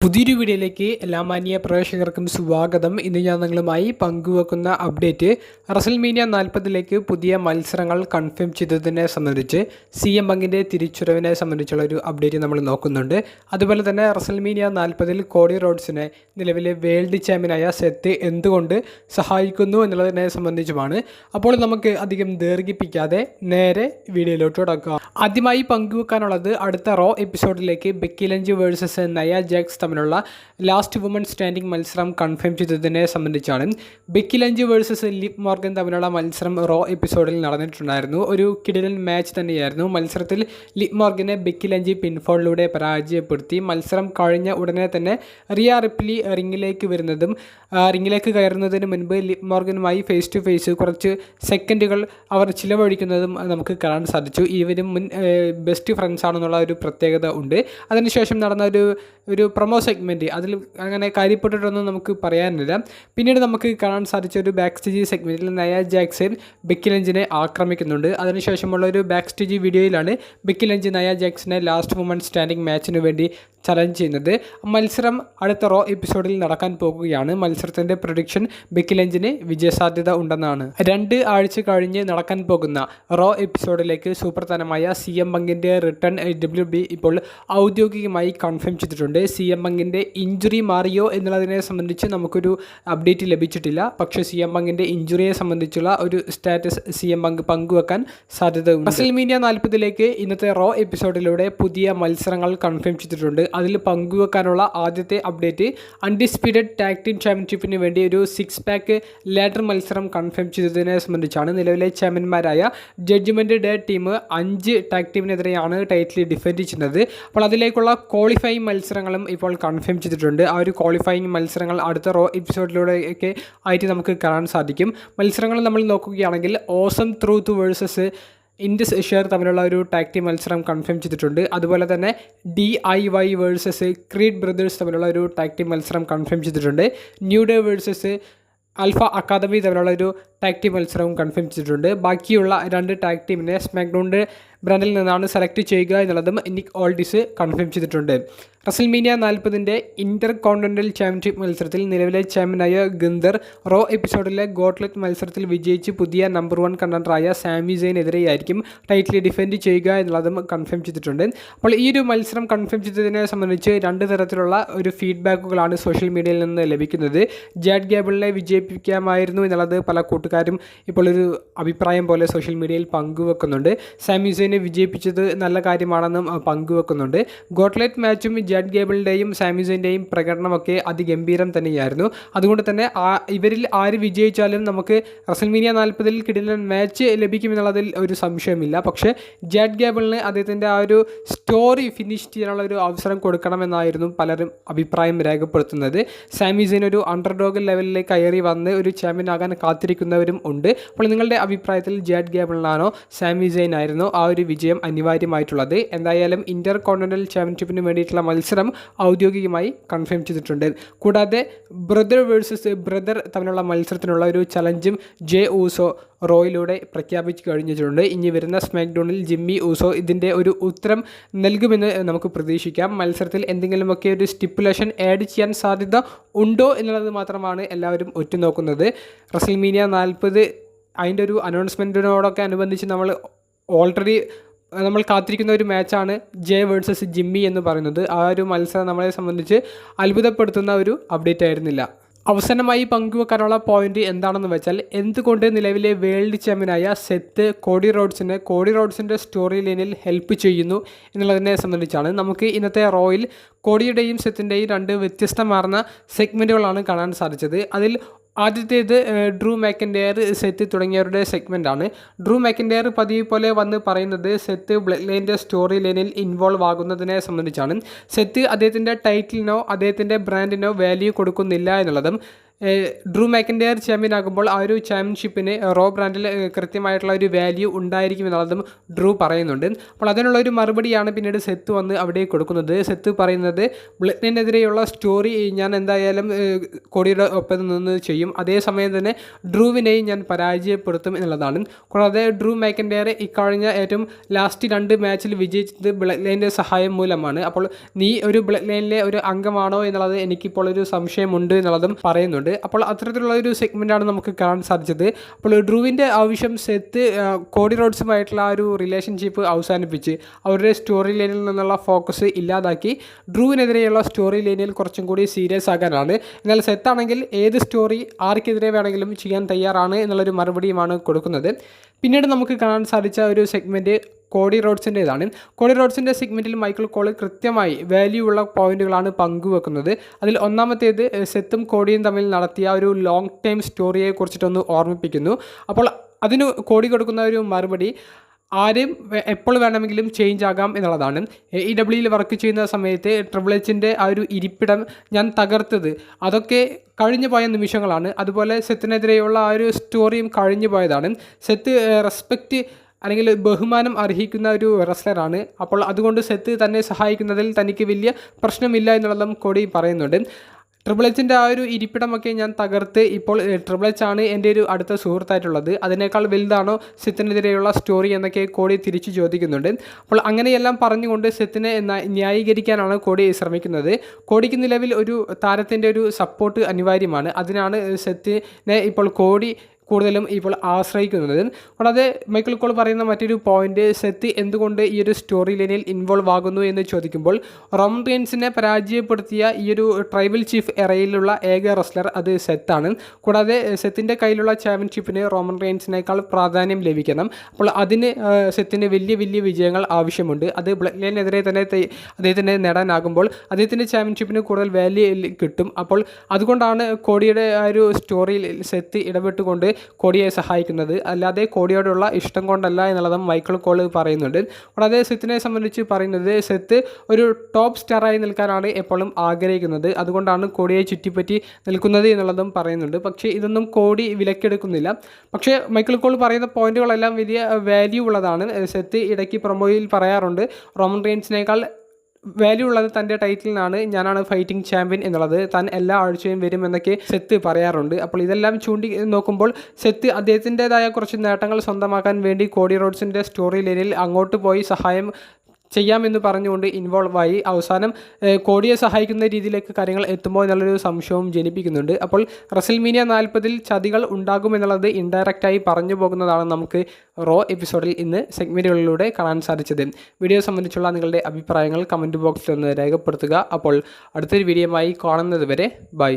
പുതിയൊരു വീഡിയോയിലേക്ക് എല്ലാ മാന്യ പ്രേക്ഷകർക്കും സ്വാഗതം. ഇന്ന് ഞാൻ നിങ്ങളുമായി പങ്കുവെക്കുന്ന അപ്ഡേറ്റ് റസൽമേനിയ 40ലേക്ക് പുതിയ മത്സരങ്ങൾ കൺഫേം ചെയ്തതിനെ സംബന്ധിച്ച് CM പങ്കിൻ്റെ തിരിച്ചുവരവിനെ സംബന്ധിച്ചുള്ള ഒരു അപ്ഡേറ്റ് നമ്മൾ നോക്കുന്നുണ്ട്. അതുപോലെ തന്നെ റസൽമേനിയ 40ൽ കോഡി റോഡ്സിനെ നിലവിലെ വേൾഡ് ചാമ്പ്യനായ സെത്ത് എന്തുകൊണ്ട് സഹായിക്കുന്നു എന്നുള്ളതിനെ സംബന്ധിച്ചുമാണ്. അപ്പോൾ നമുക്ക് അധികം ദീർഘിപ്പിക്കാതെ നേരെ വീഡിയോയിലോട്ട് കടക്കാം. ആദ്യമായി പങ്കുവെക്കാനുള്ളത് അടുത്ത റോ എപ്പിസോഡിലേക്ക് ബെക്കി ലഞ്ച് വേഴ്സസ് നയ ജാക്സ് തമ്മിലുള്ള ലാസ്റ്റ് വുമൺ സ്റ്റാൻഡിംഗ് മത്സരം കൺഫേം ചെയ്തതിനെ സംബന്ധിച്ചാണ്. Becky lunch versus live Morgan തമ്മിലുള്ള മത്സരം റോ എപ്പിസോഡിൽ നടന്നിട്ടുണ്ടായിരുന്നു. ഒരു കിടിലൻ മാച്ച് തന്നെയായിരുന്നു. മത്സരത്തിൽ ലിവ് മോർഗനെ ബെക്കി ലഞ്ച് പിൻഫോളിലൂടെ പരാജയപ്പെടുത്തി. മത്സരം കഴിഞ്ഞ ഉടനെ തന്നെ റിയ റിപ്ലി റിങ്ങിലേക്ക് കയറുന്നതിന് മുൻപ് ലിവ് മോർഗനുമായി ഫേസ് ടു ഫേസ് കുറച്ച് സെക്കൻഡുകൾ അവർ ചിലവഴിക്കുന്നതും നമുക്ക് കാണാൻ സാധിച്ചു. ഇവരും മുൻ ബെസ്റ്റ് ഫ്രണ്ട്സ് ആണെന്നുള്ള ഒരു പ്രത്യേകത ഉണ്ട്. അതിനുശേഷം നടന്ന ഒരു പ്രൊമോ സെഗ്മെൻറ്റ് അതിൽ അങ്ങനെ കാര്യപ്പെട്ടിട്ടൊന്നും നമുക്ക് പറയാനില്ല. പിന്നീട് നമുക്ക് കാണാൻ സാധിച്ച ഒരു ബാക്ക് സ്റ്റേജ് സെഗ്മെൻറ്റിൽ നയ ജാക്സൺ ബെക്കി ലഞ്ചിനെ ആക്രമിക്കുന്നുണ്ട്. അതിനുശേഷമുള്ള ഒരു ബാക്ക് സ്റ്റേജ് വീഡിയോയിലാണ് ബെക്കി ലഞ്ച് നയ ജാക്സനെ ലാസ്റ്റ് വുമൺ സ്റ്റാൻഡിംഗ് മാച്ചിന് വേണ്ടി ചലഞ്ച് ചെയ്യുന്നത്. മത്സരം അടുത്ത റോ എപ്പിസോഡിൽ നടക്കാൻ പോകുകയാണ്. മത്സരത്തിൻ്റെ പ്രൊഡിക്ഷൻ ബെക്കി ലഞ്ചിന് വിജയസാധ്യത ഉണ്ടെന്നാണ്. 2 ആഴ്ച കഴിഞ്ഞ് നടക്കാൻ പോകുന്ന റോ എപ്പിസോഡിലേക്ക് സൂപ്പർ താരമായ CM പങ്കിൻ്റെ റിട്ടേൺ WWE ഇപ്പോൾ ഔദ്യോഗികമായി കൺഫേം ചെയ്തിട്ടുണ്ട്. CM പങ്കിൻ്റെ ഇഞ്ചുറി മാറിയോ എന്നുള്ളതിനെ സംബന്ധിച്ച് നമുക്കൊരു അപ്ഡേറ്റ് ലഭിച്ചിട്ടില്ല. പക്ഷേ CM പങ്കിൻ്റെ ഇഞ്ചുറിയെ സംബന്ധിച്ചുള്ള ഒരു സ്റ്റാറ്റസ് CM പങ്ക് പങ്കുവെക്കാൻ സാധ്യതയുണ്ട്. റസൽമേനിയ 40ലേക്ക് ഇന്നത്തെ റോ എപ്പിസോഡിലൂടെ പുതിയ മത്സരങ്ങൾ കൺഫേം ചെയ്തിട്ടുണ്ട്. അതിൽ പങ്കുവെക്കാനുള്ള ആദ്യത്തെ അപ്ഡേറ്റ് അൺഡിസ്പ്യൂട്ടഡ് ടാഗ് ടീം ചാമ്പ്യൻഷിപ്പിന് വേണ്ടി ഒരു 6 പാക്ക് ലാഡർ മത്സരം കൺഫേം ചെയ്തതിനെ സംബന്ധിച്ചാണ്. നിലവിലെ ചാമ്പ്യന്മാരായ ജഡ്ജ്മെൻറ്റ് ഡേ ടീം 5 ടാഗ് ടീമിനെതിരെയാണ് ടൈറ്റിൽ ഡിഫെൻഡ് ചെയ്യുന്നത്. അപ്പോൾ അതിലേക്കുള്ള ക്വാളിഫയിങ് മത്സരങ്ങളും ഇപ്പോൾ കൺഫേം ചെയ്തിട്ടുണ്ട്. ആ ഒരു ക്വാളിഫയിങ് മത്സരങ്ങൾ അടുത്ത റോ എപ്പിസോഡിലൂടെയൊക്കെ ആയിട്ട് നമുക്ക് കാണാൻ സാധിക്കും. മത്സരങ്ങൾ നമ്മൾ നോക്കുകയാണെങ്കിൽ awesome truth versus Indus Sher തമ്മിലുള്ള ഒരു ടാഗ് ടീം മത്സരം കൺഫേം ചെയ്തിട്ടുണ്ട്. അതുപോലെ തന്നെ DIY വേഴ്സസ് ക്രീഡ് ബ്രദേഴ്സ് തമ്മിലുള്ള ഒരു ടാഗ് ടീം മത്സരം കൺഫേം ചെയ്തിട്ടുണ്ട്. New Day versus Alpha Academy തമ്മിലുള്ള ഒരു ടാഗ് ടീം മത്സരവും കൺഫേം ചെയ്തിട്ടുണ്ട്. ബാക്കിയുള്ള 2 ടാഗ് ടീമിനെ സ്മാക്ഡൗൺ ബ്രാൻഡിൽ നിന്നാണ് സെലക്ട് ചെയ്യുക എന്നുള്ളതും നിക് ഓൾഡിസ് കൺഫേം ചെയ്തിട്ടുണ്ട്. റസൽമേനിയ 40ൻ്റെ ഇന്റർ കോണ്ടിനെൻ്റൽ ചാമ്പ്യൻഷിപ്പ് മത്സരത്തിൽ നിലവിലെ ചാമ്പ്യനായ ഗുന്തർ റോ എപ്പിസോഡിലെ ഗോട്ട്ലെറ്റ് മത്സരത്തിൽ വിജയിച്ച് പുതിയ നമ്പർ 1 കണ്ടൻഡറായ സാമി സെയിനെതിരെയായിരിക്കും ടൈറ്റിൽ ഡിഫെൻഡ് ചെയ്യുക എന്നുള്ളതും കൺഫേം ചെയ്തിട്ടുണ്ട്. അപ്പോൾ ഈ ഒരു മത്സരം കൺഫേം ചെയ്തതിനെ സംബന്ധിച്ച് 2 തരത്തിലുള്ള ഒരു ഫീഡ്ബാക്കുകളാണ് സോഷ്യൽ മീഡിയയിൽ നിന്ന് ലഭിക്കുന്നത്. ജാഡ് ഗേബിളിനെ വിജയിപ്പിക്കാമായിരുന്നു എന്നുള്ളത് പല കൂട്ടുകാരും ഇപ്പോൾ ഒരു അഭിപ്രായം പോലെ സോഷ്യൽ മീഡിയയിൽ പങ്കുവെക്കുന്നുണ്ട്. സാമി സെയിനെ വിജയിപ്പിച്ചത് നല്ല കാര്യമാണെന്നും പങ്കുവെക്കുന്നുണ്ട്. ഗോട്ട്ലെറ്റ് മാച്ചും ജാഡ് ഗേബിളിൻ്റെയും സാമി സെയിൻ്റെയും പ്രകടനമൊക്കെ അതിഗംഭീരം തന്നെയായിരുന്നു. അതുകൊണ്ട് തന്നെ ഇവരിൽ ആര് വിജയിച്ചാലും നമുക്ക് റസൽമേനിയ 40ൽ കിടിലൻ മാച്ച് ലഭിക്കുമെന്നുള്ളതിൽ ഒരു സംശയമില്ല. പക്ഷേ ജാഡ് ഗേബിളിന് അദ്ദേഹത്തിൻ്റെ ആ ഒരു സ്റ്റോറി ഫിനിഷ് ചെയ്യാനുള്ള ഒരു അവസരം കൊടുക്കണമെന്നായിരുന്നു പലരും അഭിപ്രായം രേഖപ്പെടുത്തുന്നത്. സാമി സെയിൻ ഒരു അണ്ടർഡോഗ് ലെവലിലേക്ക് കയറി വന്ന് ഒരു ചാമ്പ്യൻ ആകാൻ കാത്തിരിക്കുന്നവരും ഉണ്ട്. അപ്പോൾ നിങ്ങളുടെ അഭിപ്രായത്തിൽ ജാഡ് ഗേബിളിനാണോ സാമി സെയിൻ ആയിരുന്നോ ആ ഒരു വിജയം അനിവാര്യമായിട്ടുള്ളത്? എന്തായാലും ഇന്റർ കോണ്ടിനെൻ്റൽ ചാമ്പ്യൻഷിപ്പിന് വേണ്ടിയിട്ടുള്ള മത്സരം ഔദ്യോഗികമായി കൺഫേം ചെയ്തിട്ടുണ്ട്. കൂടാതെ ബ്രദർ വേഴ്സസ് ബ്രദർ തമ്മിലുള്ള മത്സരത്തിനുള്ള ഒരു ചലഞ്ചും ജെ ഊസോ റോയിലൂടെ പ്രഖ്യാപിച്ചു കഴിഞ്ഞിട്ടുണ്ട്. ഇനി വരുന്ന സ്മാക്ഡൗണിൽ ജിമ്മി ഊസോ ഇതിൻ്റെ ഒരു ഉത്തരം നൽകുമെന്ന് നമുക്ക് പ്രതീക്ഷിക്കാം. മത്സരത്തിൽ എന്തെങ്കിലുമൊക്കെ ഒരു സ്റ്റിപ്പുലേഷൻ ആഡ് ചെയ്യാൻ സാധ്യത ഉണ്ടോ എന്നുള്ളത് മാത്രമാണ് എല്ലാവരും ഉറ്റുനോക്കുന്നത്. റസൽമേനിയ 40 അതിൻ്റെ ഒരു അനൗൺസ്മെൻറ്റിനോടൊക്കെ അനുബന്ധിച്ച് നമ്മൾ കാത്തിരിക്കുന്ന ഒരു മാച്ചാണ് ജെ വേഴ്സസ് ജിമ്മി എന്ന് പറയുന്നത്. ആ ഒരു മത്സരം നമ്മളെ സംബന്ധിച്ച് അത്ഭുതപ്പെടുത്തുന്ന ഒരു അപ്ഡേറ്റ് ആയിരുന്നില്ല. അവസാനമായി പങ്കുവെക്കാനുള്ള പോയിന്റ് എന്താണെന്ന് വെച്ചാൽ എന്തുകൊണ്ട് നിലവിലെ വേൾഡ് ചാമ്പ്യനായ സെത്ത് കോഡി റോഡ്സിൻ്റെ സ്റ്റോറി ലൈനിൽ ഹെൽപ്പ് ചെയ്യുന്നു എന്നുള്ളതിനെ സംബന്ധിച്ചാണ്. നമുക്ക് ഇന്നത്തെ റോയിൽ കോഡിയുടെയും സെത്തിൻ്റെയും 2 വ്യത്യസ്തമാർന്ന സെഗ്മെൻറ്റുകളാണ് കാണാൻ സാധിച്ചത്. അതിൽ ആദ്യത്തേത് ഡ്രൂ മാക്കിൻ്റെയർ, സെത്ത് തുടങ്ങിയവരുടെ സെഗ്മെൻറ്റാണ്. ഡ്രൂ മാക്കിൻ്റെയർ പതിവ് പോലെ വന്ന് പറയുന്നത് സെത്ത് ബ്ലഡ് ലൈൻ്റെ സ്റ്റോറി ലൈനിൽ ഇൻവോൾവ് ആകുന്നതിനെ സംബന്ധിച്ചാണ്. സെത്ത് അദ്ദേഹത്തിൻ്റെ ടൈറ്റിലിനോ അദ്ദേഹത്തിൻ്റെ ബ്രാൻഡിനോ വാല്യൂ കൊടുക്കുന്നില്ല എന്നുള്ളതും ഡ്രൂ മാക്കിൻ്റെയർ ചാമ്പ്യൻ ആകുമ്പോൾ ആ ഒരു ചാമ്പ്യൻഷിപ്പിന് റോ ബ്രാൻഡിൽ കൃത്യമായിട്ടുള്ള ഒരു വാല്യൂ ഉണ്ടായിരിക്കും എന്നുള്ളതും ഡ്രൂ പറയുന്നുണ്ട്. അപ്പോൾ അതിനുള്ള ഒരു മറുപടിയാണ് പിന്നീട് സെത്ത് വന്ന് അവിടെ കൊടുക്കുന്നത്. സെത്ത് പറയുന്നത് ബ്ലഡ് ലൈനെതിരെയുള്ള സ്റ്റോറി ഞാൻ എന്തായാലും കോടിയുടെ ഒപ്പം നിന്ന് ചെയ്യും, അതേസമയം തന്നെ ഡ്രൂവിനെയും ഞാൻ പരാജയപ്പെടുത്തും എന്നുള്ളതാണ്. കൂടാതെ ഡ്രൂ മാക്കിൻ്റെയർ ഇക്കഴിഞ്ഞ ഏറ്റവും ലാസ്റ്റ് 2 മാച്ചിൽ വിജയിച്ചത് ബ്ലഡ് ലൈനിൻ്റെ സഹായം മൂലമാണ്. അപ്പോൾ നീ ഒരു ബ്ലഡ് ലൈനിലെ ഒരു അംഗമാണോ എന്നുള്ളത് എനിക്കിപ്പോൾ ഒരു സംശയമുണ്ട് എന്നുള്ളതും പറയുന്നുണ്ട്. അപ്പോൾ അത്തരത്തിലുള്ള ഒരു സെഗ്മെൻറ്റാണ് നമുക്ക് കാണാൻ സാധിച്ചത്. അപ്പോൾ ഡ്രൂവിൻ്റെ ആവശ്യം സെത്ത് കോഡി റോഡ്സുമായിട്ടുള്ള ആ ഒരു റിലേഷൻഷിപ്പ് അവസാനിപ്പിച്ച് അവരുടെ സ്റ്റോറി ലൈനിൽ നിന്നുള്ള ഫോക്കസ് ഇല്ലാതാക്കി ഡ്രൂവിനെതിരെയുള്ള സ്റ്റോറി ലൈനിൽ കുറച്ചും കൂടി സീരിയസ് ആകാനാണ്. എന്നാൽ സെത്താണെങ്കിൽ ഏത് സ്റ്റോറി ആർക്കെതിരെ വേണമെങ്കിലും ചെയ്യാൻ തയ്യാറാണ് എന്നുള്ളൊരു മറുപടിയുമാണ് കൊടുക്കുന്നത്. പിന്നീട് നമുക്ക് കാണാൻ സാധിച്ച ഒരു സെഗ്മെൻറ്റ് കോഡി റോഡ്സിൻ്റേതാണ്. കോഡി റോഡ്സിൻ്റെ സെഗ്മെൻറ്റിൽ മൈക്കിൾ കോൾ കൃത്യമായി വാല്യൂ ഉള്ള പോയിന്റുകളാണ് പങ്കുവെക്കുന്നത്. അതിൽ ഒന്നാമത്തേത് സെത്തും കോഡിയും തമ്മിൽ നടത്തിയ ഒരു ലോങ് ടൈം സ്റ്റോറിയെ കുറിച്ചിട്ടൊന്ന് ഓർമ്മിപ്പിക്കുന്നു. അപ്പോൾ അതിന് കോഡി കൊടുക്കുന്ന ഒരു മറുപടി ആരും എപ്പോൾ വേണമെങ്കിലും ചേഞ്ച് ആകാം എന്നുള്ളതാണ്. AEWയിൽ വർക്ക് ചെയ്യുന്ന സമയത്ത് ട്രിപ്പിൾ എച്ചിൻ്റെ ആ ഒരു ഇരിപ്പിടം ഞാൻ തകർത്തത് അതൊക്കെ കഴിഞ്ഞു പോയ നിമിഷങ്ങളാണ്. അതുപോലെ സെത്തിനെതിരെയുള്ള ആ ഒരു സ്റ്റോറിയും കഴിഞ്ഞു പോയതാണ്. സെത്ത് റെസ്പെക്റ്റ് അല്ലെങ്കിൽ ബഹുമാനം അർഹിക്കുന്ന ഒരു റെസ്ലറാണ്. അപ്പോൾ അതുകൊണ്ട് സെത്ത് തന്നെ സഹായിക്കുന്നതിൽ തനിക്ക് വലിയ പ്രശ്നമില്ല എന്നുള്ളതും കോടി പറയുന്നുണ്ട്. ട്രിപ്പിൾ എച്ചിൻ്റെ ആ ഒരു ഇരിപ്പിടമൊക്കെ ഞാൻ തകർത്ത് ഇപ്പോൾ ട്രിപ്പിൾ എച്ച് ആണ് എൻ്റെ ഒരു അടുത്ത സുഹൃത്തായിട്ടുള്ളത്, അതിനേക്കാൾ വലുതാണോ സെത്തിനെതിരെയുള്ള സ്റ്റോറി എന്നൊക്കെ കോടി തിരിച്ചു ചോദിക്കുന്നുണ്ട്. അപ്പോൾ അങ്ങനെയെല്ലാം പറഞ്ഞുകൊണ്ട് സെത്തിനെ ന്യായീകരിക്കാനാണ് കോടി ശ്രമിക്കുന്നത്. കോടിക്ക് നിലവിൽ ഒരു താരത്തിൻ്റെ ഒരു സപ്പോർട്ട് അനിവാര്യമാണ്. അതിനാണ് സെത്തിനെ ഇപ്പോൾ കോടി കൂടുതലും ഇപ്പോൾ ആശ്രയിക്കുന്നത്. കൂടാതെ മൈക്കിൾ കോൾ പറയുന്ന മറ്റൊരു പോയിന്റ്, സെത്ത് എന്തുകൊണ്ട് ഈ ഒരു സ്റ്റോറി ലൈനിൽ ഇൻവോൾവ് ആകുന്നു എന്ന് ചോദിക്കുമ്പോൾ റോമൻ റെയിൻസിനെ പരാജയപ്പെടുത്തിയ ഈ ഒരു ട്രൈബൽ ചീഫ് എറയിലുള്ള ഏക റെസ്ലർ അത് സെത്താണ്. കൂടാതെ സെത്തിൻ്റെ കയ്യിലുള്ള ചാമ്പ്യൻഷിപ്പിന് റോമൻ റെയിൻസിനേക്കാൾ പ്രാധാന്യം ലഭിക്കണം. അപ്പോൾ അതിന് സെത്തിന് വലിയ വലിയ വിജയങ്ങൾ ആവശ്യമുണ്ട്. അത് ബ്ലഡ് ലൈനെതിരെ തന്നെ അദ്ദേഹത്തിന് നേടാനാകുമ്പോൾ അദ്ദേഹത്തിൻ്റെ ചാമ്പ്യൻഷിപ്പിന് കൂടുതൽ വാല്യൂ കിട്ടും. അപ്പോൾ അതുകൊണ്ടാണ് കോടിയുടെ ആ ഒരു സ്റ്റോറിയിൽ സെത്ത് ഇടപെട്ടുകൊണ്ട് കോടിയെ സഹായിക്കുന്നത്, അല്ലാതെ കോടിയോടുള്ള ഇഷ്ടം കൊണ്ടല്ല എന്നുള്ളതും മൈക്കിൾ കോൾ പറയുന്നുണ്ട്. കൂടാതെ സെത്തിനെ സംബന്ധിച്ച് പറയുന്നത് സെത്ത് ഒരു ടോപ്പ് സ്റ്റാറായി നിൽക്കാനാണ് എപ്പോഴും ആഗ്രഹിക്കുന്നത്, അതുകൊണ്ടാണ് കോടിയെ ചുറ്റിപ്പറ്റി നിൽക്കുന്നത് എന്നുള്ളതും പറയുന്നുണ്ട്. പക്ഷേ ഇതൊന്നും കോടി വിലക്കെടുക്കുന്നില്ല. പക്ഷേ മൈക്കിൾ കോൾ പറയുന്ന പോയിന്റുകളെല്ലാം വലിയ വാല്യൂ ഉള്ളതാണ്. സെത്ത് ഇടയ്ക്ക് പ്രൊമോയിൽ പറയാറുണ്ട് റോമൻ റെയിൻസിനേക്കാൾ വാല്യൂ ഉള്ളത് തൻ്റെ ടൈറ്റിലിനാണ്, ഞാനാണ് ഫൈറ്റിംഗ് ചാമ്പ്യൻ എന്നുള്ളത്, താൻ എല്ലാ ആഴ്ചയും വരും എന്നൊക്കെ സെത്ത് പറയാറുണ്ട്. അപ്പോൾ ഇതെല്ലാം ചൂണ്ടി നോക്കുമ്പോൾ സെത്ത് അദ്ദേഹത്തിൻ്റെതായ കുറച്ച് നേട്ടങ്ങൾ സ്വന്തമാക്കാൻ വേണ്ടി കോഡി റോഡ്സിൻ്റെ സ്റ്റോറി ലൈനിൽ അങ്ങോട്ട് പോയി സഹായം ചെയ്യാമെന്ന് പറഞ്ഞുകൊണ്ട് ഇൻവോൾവായി അവസാനം കോടിയെ സഹായിക്കുന്ന രീതിയിലേക്ക് കാര്യങ്ങൾ എത്തുമ്പോൾ എന്നുള്ളൊരു സംശയവും ജനിപ്പിക്കുന്നുണ്ട്. അപ്പോൾ റസൽമീനിയ 40 ചതികൾ ഉണ്ടാകുമെന്നുള്ളത് ഇൻഡയറക്റ്റായി പറഞ്ഞു പോകുന്നതാണ് നമുക്ക് റോ എപ്പിസോഡിൽ ഇന്ന് സെഗ്മെൻറ്റുകളിലൂടെ കാണാൻ സാധിച്ചത്. വീഡിയോ സംബന്ധിച്ചുള്ള നിങ്ങളുടെ അഭിപ്രായങ്ങൾ കമൻറ്റ് ബോക്സിൽ ഒന്ന് രേഖപ്പെടുത്തുക. അപ്പോൾ അടുത്തൊരു വീഡിയോയുമായി കാണുന്നത് വരെ ബൈ.